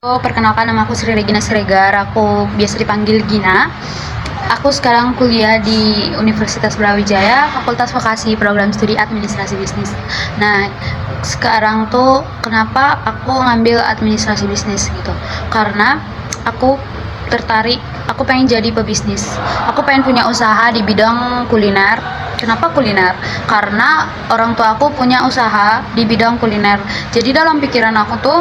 Perkenalkan, nama aku Sri Regina Siregar, aku biasa dipanggil Gina. Aku sekarang kuliah di Universitas Brawijaya, Fakultas Vokasi, Program Studi Administrasi Bisnis. Nah, sekarang tuh kenapa aku ngambil administrasi bisnis gitu? Karena aku tertarik, aku pengen jadi pebisnis. Aku pengen punya usaha di bidang kuliner. Kenapa kuliner? Karena orang tua aku punya usaha di bidang kuliner. Jadi dalam pikiran aku tuh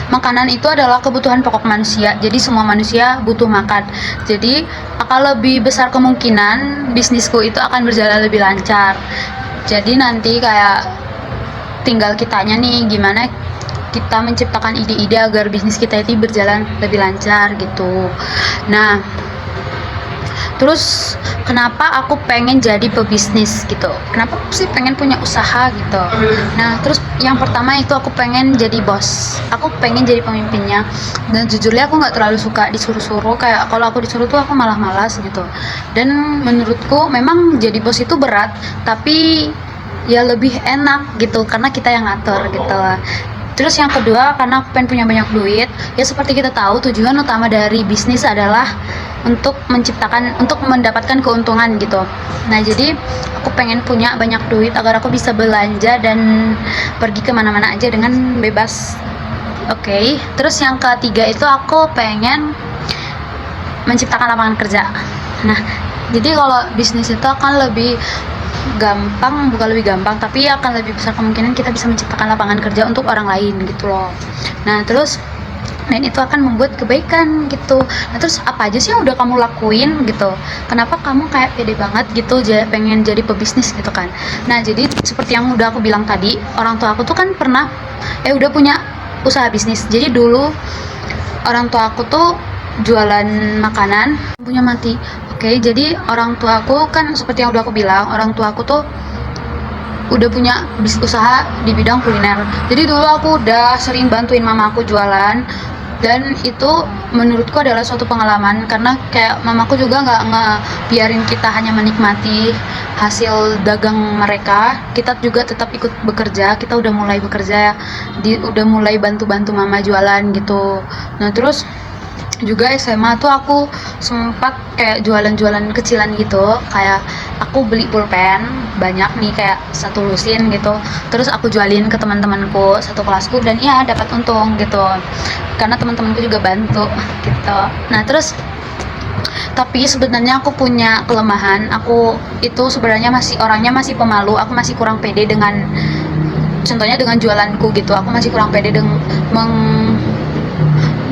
makanan itu adalah kebutuhan pokok manusia, jadi semua manusia butuh makan. Jadi akan lebih besar kemungkinan bisnisku itu akan berjalan lebih lancar. Jadi nanti kayak tinggal kitanya nih, gimana kita menciptakan ide-ide agar bisnis kita itu berjalan lebih lancar gitu. Nah, terus kenapa aku pengen jadi pebisnis gitu, kenapa aku sih pengen punya usaha gitu. Nah, terus yang pertama itu aku pengen jadi bos, aku pengen jadi pemimpinnya. Dan jujurnya aku nggak terlalu suka disuruh-suruh, kayak kalau aku disuruh tuh aku malah malas gitu. Dan menurutku memang jadi bos itu berat, tapi ya lebih enak gitu karena kita yang ngatur gitu. Terus yang kedua, karena aku pengen punya banyak duit. Ya seperti kita tahu, tujuan utama dari bisnis adalah untuk mendapatkan keuntungan gitu. Nah, jadi aku pengen punya banyak duit agar aku bisa belanja dan pergi kemana-mana aja dengan bebas. Oke. Terus yang ketiga itu aku pengen menciptakan lapangan kerja. Nah, jadi kalau bisnis itu akan lebih gampang, bukan lebih gampang, tapi akan lebih besar kemungkinan kita bisa menciptakan lapangan kerja untuk orang lain gitu loh. Nah, terus dan itu akan membuat kebaikan gitu. Nah, terus apa aja sih yang udah kamu lakuin gitu? Kenapa kamu kayak pede banget gitu pengen jadi pebisnis gitu kan? Nah, jadi seperti yang udah aku bilang tadi, orang tua aku tuh kan pernah udah punya usaha bisnis. Jadi dulu orang tua aku tuh jualan makanan, punya mati. Oke, jadi orang tua aku kan seperti yang udah aku bilang, orang tua aku tuh udah punya usaha di bidang kuliner. Jadi dulu aku udah sering bantuin mama aku jualan, dan itu menurutku adalah suatu pengalaman karena kayak mamaku juga nggak biarin kita hanya menikmati hasil dagang mereka, kita juga tetap ikut bekerja. Kita udah mulai bekerja, udah mulai bantu-bantu mama jualan gitu. Nah, terus juga SMA tuh aku sempat kayak jualan-jualan kecilan gitu, kayak aku beli pulpen banyak nih, kayak satu lusin gitu, terus aku jualin ke teman-temanku satu kelasku, dan ya dapat untung gitu karena teman-temanku juga bantu gitu. Nah, terus tapi sebenarnya aku punya kelemahan, aku itu sebenarnya orangnya masih pemalu, aku masih kurang pede dengan, contohnya dengan jualanku gitu, aku masih kurang pede dengan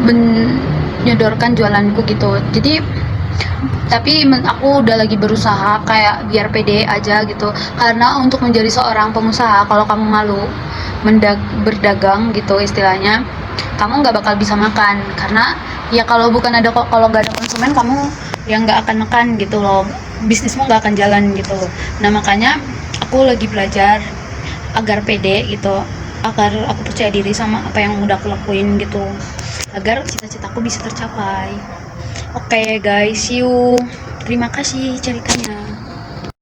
menyodorkan jualanku gitu. Jadi tapi aku udah lagi berusaha kayak biar pede aja gitu, karena untuk menjadi seorang pengusaha, kalau kamu malu berdagang gitu istilahnya, kamu nggak bakal bisa makan, karena ya kalau nggak ada konsumen, kamu yang nggak akan makan gitu loh, bisnismu nggak akan jalan gitu. Nah, makanya aku lagi belajar agar pede gitu, agar aku percaya diri sama apa yang udah aku lakuin gitu, agar cita-citaku bisa tercapai. Oke guys, see you. Terima kasih ceritanya.